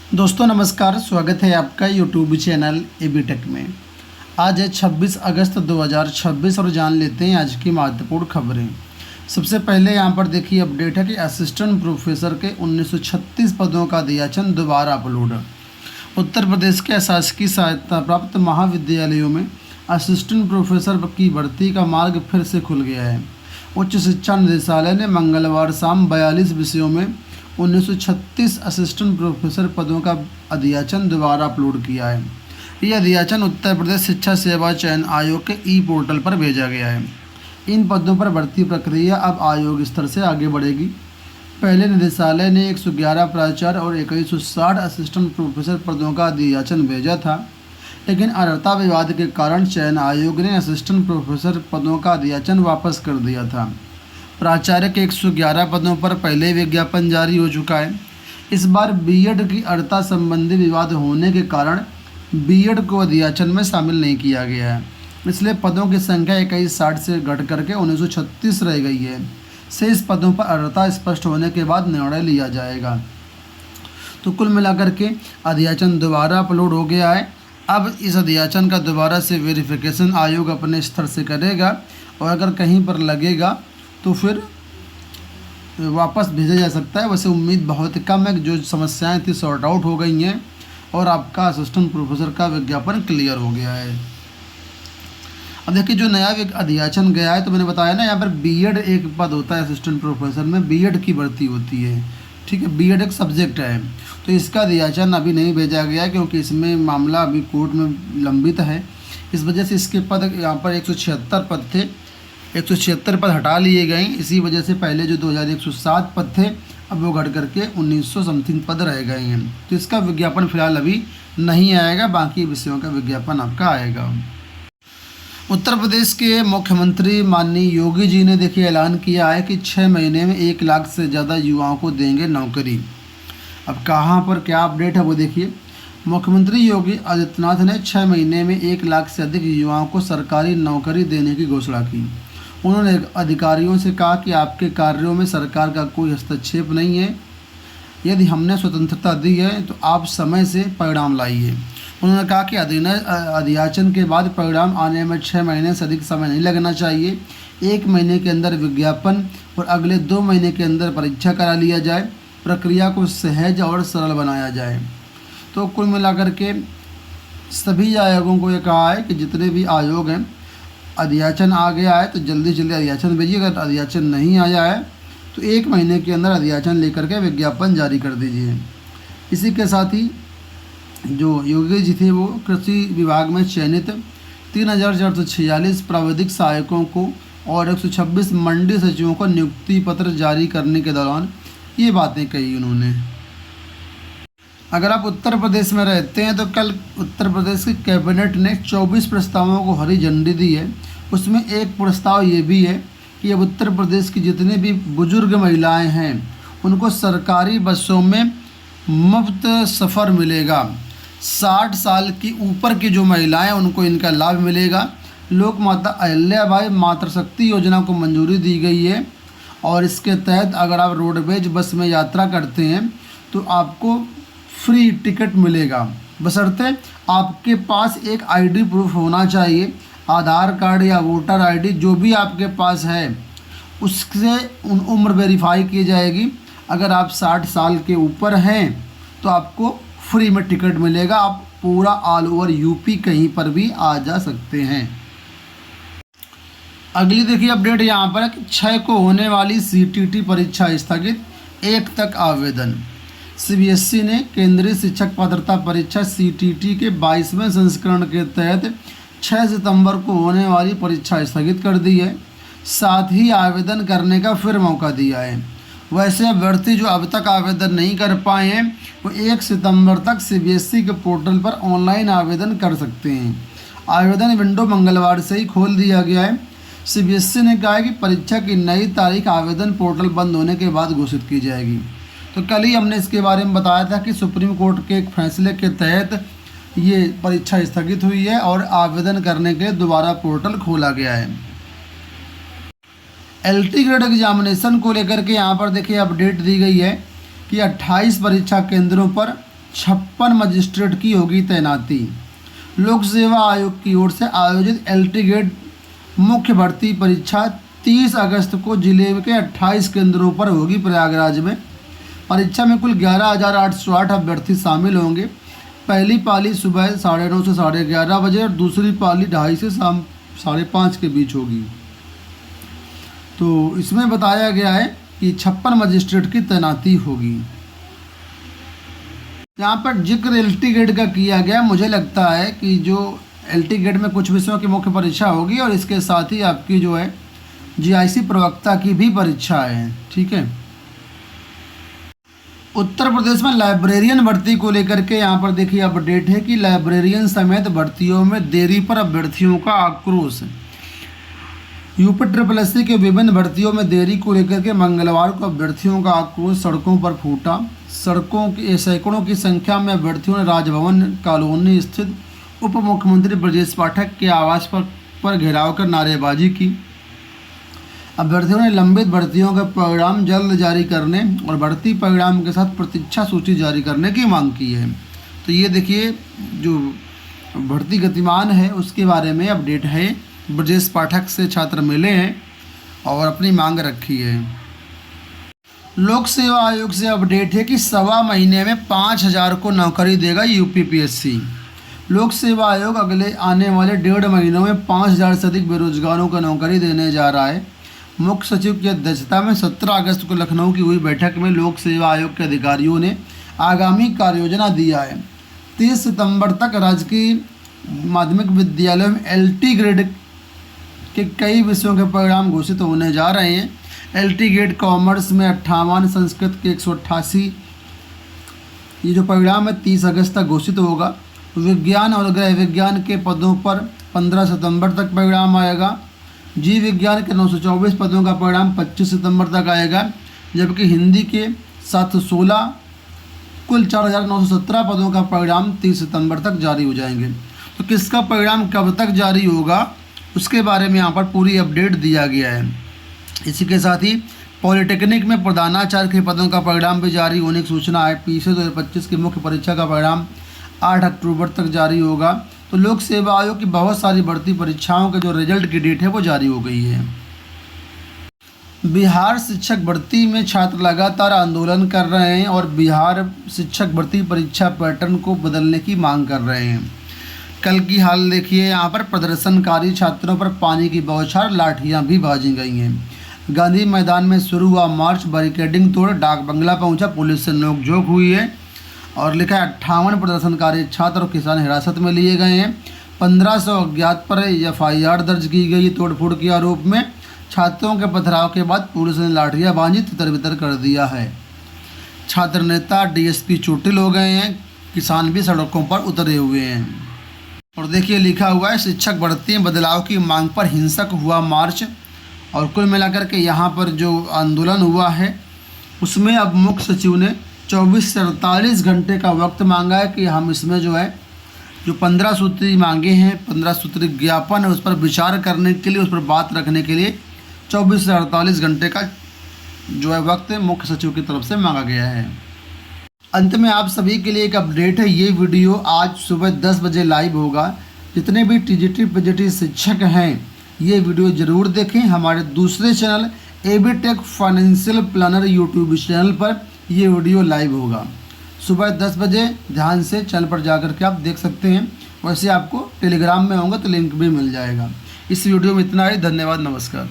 दोस्तों नमस्कार, स्वागत है आपका यूट्यूब चैनल एबी टेक में। आज है 26 अगस्त 2026 और जान लेते हैं आज की महत्वपूर्ण खबरें। सबसे पहले यहां पर देखिए अपडेट है कि असिस्टेंट प्रोफेसर के 1936 पदों का दियाचन दोबारा अपलोड। उत्तर प्रदेश के शासकीय सहायता प्राप्त महाविद्यालयों में असिस्टेंट प्रोफेसर की भर्ती का मार्ग फिर से खुल गया है। उच्च शिक्षा निदेशालय ने मंगलवार शाम 42 विषयों में 1936 असिस्टेंट प्रोफेसर पदों का अधियाचन दोबारा अपलोड किया है। यह अधियाचन उत्तर प्रदेश शिक्षा सेवा चयन आयोग के ई पोर्टल पर भेजा गया है। इन पदों पर भर्ती प्रक्रिया अब आयोग स्तर से आगे बढ़ेगी। पहले निदेशालय ने 111 प्राचार्य और 2160 असिस्टेंट प्रोफेसर पदों का अधियाचन भेजा था, लेकिन अर्हता विवाद के कारण चयन आयोग ने असिस्टेंट प्रोफेसर पदों का अधियाचन वापस कर दिया था। प्राचार्य के 111 पदों पर पहले विज्ञापन जारी हो चुका है। इस बार बीएड की अर्हता संबंधी विवाद होने के कारण बीएड को अधियाचन में शामिल नहीं किया गया है, इसलिए पदों की संख्या 2160 से घट करके 1936 रह गई है। शेष पदों पर अर्हता स्पष्ट होने के बाद निर्णय लिया जाएगा। तो कुल मिलाकर के अधियाचन दोबारा अपलोड हो गया है। अब इस अधियाचन का दोबारा से वेरिफिकेशन आयोग अपने स्तर से करेगा और अगर कहीं पर लगेगा तो फिर वापस भेजा जा सकता है। वैसे उम्मीद बहुत कम है कि जो समस्याएं थी सॉर्ट आउट हो गई हैं और आपका असिस्टेंट प्रोफेसर का विज्ञापन क्लियर हो गया है। अब देखिए जो नया अधियाचन गया है, तो मैंने बताया ना यहाँ पर बीएड एक पद होता है असिस्टेंट प्रोफेसर में, बीएड की भर्ती होती है। ठीक है, बीएड एक सब्जेक्ट है, तो इसका अधियाचन अभी नहीं भेजा गया है क्योंकि इसमें मामला अभी कोर्ट में लंबित है। इस वजह से इसके पद यहाँ पर 176 पद थे, 176 पद हटा लिए गए। इसी वजह से पहले जो 2160 पद थे अब वो घट करके 1900 समथिंग पद रह गए हैं। तो इसका विज्ञापन फिलहाल अभी नहीं आएगा, बाकी विषयों का विज्ञापन आपका आएगा। उत्तर प्रदेश के मुख्यमंत्री माननीय योगी जी ने देखिए ऐलान किया है कि 6 महीने में 1 लाख से ज़्यादा युवाओं को देंगे नौकरी। अब कहाँ पर क्या अपडेट है वो देखिए। मुख्यमंत्री योगी आदित्यनाथ ने 6 महीने में 1 लाख से अधिक युवाओं को सरकारी नौकरी देने की घोषणा की। उन्होंने अधिकारियों से कहा कि आपके कार्यों में सरकार का कोई हस्तक्षेप नहीं है। यदि हमने स्वतंत्रता दी है तो आप समय से परिणाम लाइए। उन्होंने कहा कि अधियाचन के बाद परिणाम आने में 6 महीने से अधिक समय नहीं लगना चाहिए। 1 महीने के अंदर विज्ञापन और अगले 2 महीने के अंदर परीक्षा करा लिया जाए। प्रक्रिया को सहज और सरल बनाया जाए। तो कुल मिलाकर के सभी आयोगों को ये कहा है कि जितने भी आयोग हैं, अधियाचन आ गया है तो जल्दी जल्दी अधियाचन भेजिए। अगर अधियाचन नहीं आया है तो 1 महीने के अंदर अधियाचन लेकर के विज्ञापन जारी कर दीजिए। इसी के साथ ही जो योगी जी थे वो कृषि विभाग में चयनित 3446 प्राविधिक सहायकों को और 126 मंडी सचिवों को नियुक्ति पत्र जारी करने के दौरान ये बातें कही उन्होंने। अगर आप उत्तर प्रदेश में रहते हैं तो कल उत्तर प्रदेश की कैबिनेट ने 24 प्रस्तावों को हरी झंडी दी है। उसमें एक प्रस्ताव ये भी है कि अब उत्तर प्रदेश की जितनी भी बुजुर्ग महिलाएं हैं उनको सरकारी बसों में मुफ्त सफ़र मिलेगा। 60 साल की ऊपर की जो महिलाएं उनको इनका लाभ मिलेगा। लोक माता अहिल्याबाई मातृशक्ति योजना को मंजूरी दी गई है और इसके तहत अगर आप रोडवेज बस में यात्रा करते हैं तो आपको फ्री टिकट मिलेगा, बशर्ते आपके पास एक आईडी प्रूफ होना चाहिए। आधार कार्ड या वोटर आईडी जो भी आपके पास है उससे उम्र वेरीफाई की जाएगी। अगर आप 60 साल के ऊपर हैं तो आपको फ्री में टिकट मिलेगा। आप पूरा ऑल ओवर यूपी कहीं पर भी आ जा सकते हैं। अगली देखिए अपडेट यहाँ पर है कि 6 को होने वाली सीटीटी परीक्षा स्थगित, 1 तक आवेदन। सीबीएसई ने केंद्रीय शिक्षक पात्रता परीक्षा सीटीटी के 22वें संस्करण के तहत 6 सितंबर को होने वाली परीक्षा स्थगित कर दी है। साथ ही आवेदन करने का फिर मौका दिया है। वैसे अभ्यर्थी जो अब तक आवेदन नहीं कर पाए हैं वो 1 सितंबर तक सीबीएसई के पोर्टल पर ऑनलाइन आवेदन कर सकते हैं। आवेदन विंडो मंगलवार से ही खोल दिया गया है। सीबीएसई ने कहा है कि परीक्षा की नई तारीख आवेदन पोर्टल बंद होने के बाद घोषित की जाएगी। तो कल ही हमने इसके बारे में बताया था कि सुप्रीम कोर्ट के एक फैसले के तहत ये परीक्षा स्थगित हुई है और आवेदन करने के लिए दोबारा पोर्टल खोला गया है। एलटी ग्रेड एग्जामिनेशन को लेकर के यहाँ पर देखिए अपडेट दी गई है कि 28 परीक्षा केंद्रों पर 56 मजिस्ट्रेट की होगी तैनाती। लोक सेवा आयोग की ओर से आयोजित एलटी ग्रेड मुख्य भर्ती परीक्षा 30 अगस्त को जिले के 28 केंद्रों पर होगी प्रयागराज में। परीक्षा में कुल 11,808 अभ्यर्थी शामिल होंगे। पहली पाली सुबह 9:30 से 11:30 बजे और दूसरी पाली 2:30 से शाम 5:30 के बीच होगी। तो इसमें बताया गया है कि 56 मजिस्ट्रेट की तैनाती होगी। यहाँ पर जिक्र एलटी ग्रेड का किया गया। मुझे लगता है कि जो एलटी ग्रेड में कुछ विषयों की मुख्य परीक्षा होगी और इसके साथ ही आपकी जो है जीआईसी प्रवक्ता की भी परीक्षा है। ठीक है। उत्तर प्रदेश में लाइब्रेरियन भर्ती को लेकर के यहाँ पर देखिए अपडेट है कि लाइब्रेरियन समेत भर्तियों में देरी पर अभ्यर्थियों का आक्रोश। यूपी SSSC के विभिन्न भर्तियों में देरी को लेकर के मंगलवार को अभ्यर्थियों का आक्रोश सड़कों पर फूटा। सैकड़ों की संख्या में अभ्यर्थियों ने राजभवन कॉलोनी स्थित उप मुख्यमंत्री ब्रजेश पाठक के आवास पर घेराव कर नारेबाजी की। अभ्यर्थियों ने लंबित भर्तियों का परिणाम जल्द जारी करने और भर्ती परिणाम के साथ प्रतीक्षा सूची जारी करने की मांग की है। तो ये देखिए जो भर्ती गतिमान है उसके बारे में अपडेट है। ब्रजेश पाठक से छात्र मिले हैं और अपनी मांग रखी है। लोक सेवा आयोग से अपडेट है कि 1.25 महीने में 5,000 को नौकरी देगा यूपीपीएससी। लोक सेवा आयोग अगले आने वाले 1.5 महीनों में 5,000 से अधिक बेरोजगारों को नौकरी देने जा रहा है। मुख्य सचिव की अध्यक्षता में 17 अगस्त को लखनऊ की हुई बैठक में लोक सेवा आयोग के अधिकारियों ने आगामी कार्ययोजना दिया है। 30 सितंबर तक राजकीय माध्यमिक विद्यालयों में एलटी ग्रेड के कई विषयों के परिणाम घोषित होने जा रहे हैं। एलटी ग्रेड कॉमर्स में 58, संस्कृत के 188, ये जो परिणाम है 30 अगस्त तक घोषित होगा। विज्ञान और गृह विज्ञान के पदों पर 15 सितंबर तक परिणाम आएगा। जीव विज्ञान के 924 पदों का परिणाम 25 सितंबर तक आएगा, जबकि हिंदी के 716 कुल 4,917 पदों का परिणाम 30 सितंबर तक जारी हो जाएंगे। तो किसका परिणाम कब तक जारी होगा उसके बारे में यहाँ पर पूरी अपडेट दिया गया है। इसी के साथ ही पॉलिटेक्निक में प्रधानाचार्य के पदों का परिणाम भी जारी होने की सूचना है। पीछे 2025 की मुख्य परीक्षा का परिणाम 8 अक्टूबर तक जारी होगा। तो लोक सेवा आयोग की बहुत सारी भर्ती परीक्षाओं के जो रिजल्ट की डेट है वो जारी हो गई है। बिहार शिक्षक भर्ती में छात्र लगातार आंदोलन कर रहे हैं और बिहार शिक्षक भर्ती परीक्षा पैटर्न को बदलने की मांग कर रहे हैं। कल की हाल देखिए, यहाँ पर प्रदर्शनकारी छात्रों पर पानी की बौछार, लाठियाँ भी बाजी गई हैं। गांधी मैदान में शुरू हुआ मार्च बैरिकेडिंग तोड़ डाक बंगला पहुँचा, पुलिस से नोकझोंक हुई है और लिखा है 58 प्रदर्शनकारी छात्र और किसान हिरासत में लिए गए हैं। 1500 अज्ञात पर FIR दर्ज की गई। तोड़फोड़ के आरोप में छात्रों के पथराव के बाद पुलिस ने लाठियां बांधी तितर बितर कर दिया है। छात्र नेता DSP चोटिल हो गए हैं, किसान भी सड़कों पर उतरे हुए हैं। और देखिए लिखा हुआ है शिक्षक भर्ती बदलाव की मांग पर हिंसक हुआ मार्च। और कुल मिलाकर के यहाँ पर जो आंदोलन हुआ है उसमें अब मुख्य सचिव ने 24 से 48 घंटे का वक्त मांगा है कि हम इसमें जो है जो 15 सूत्री मांगे हैं, 15 सूत्री ज्ञापन है, उस पर विचार करने के लिए, उस पर बात रखने के लिए 24 से 48 घंटे का जो है वक्त मुख्य सचिव की तरफ से मांगा गया है। अंत में आप सभी के लिए एक अपडेट है, ये वीडियो आज सुबह 10 बजे लाइव होगा। जितने भी TGT PGT शिक्षक हैं ये वीडियो ज़रूर देखें। हमारे दूसरे channel AB Tech financial planner YouTube channel पर ये वीडियो लाइव होगा सुबह 10 बजे। ध्यान से चैनल पर जाकर के आप देख सकते हैं। वैसे आपको टेलीग्राम में होगा तो लिंक भी मिल जाएगा। इस वीडियो में इतना ही। धन्यवाद, नमस्कार।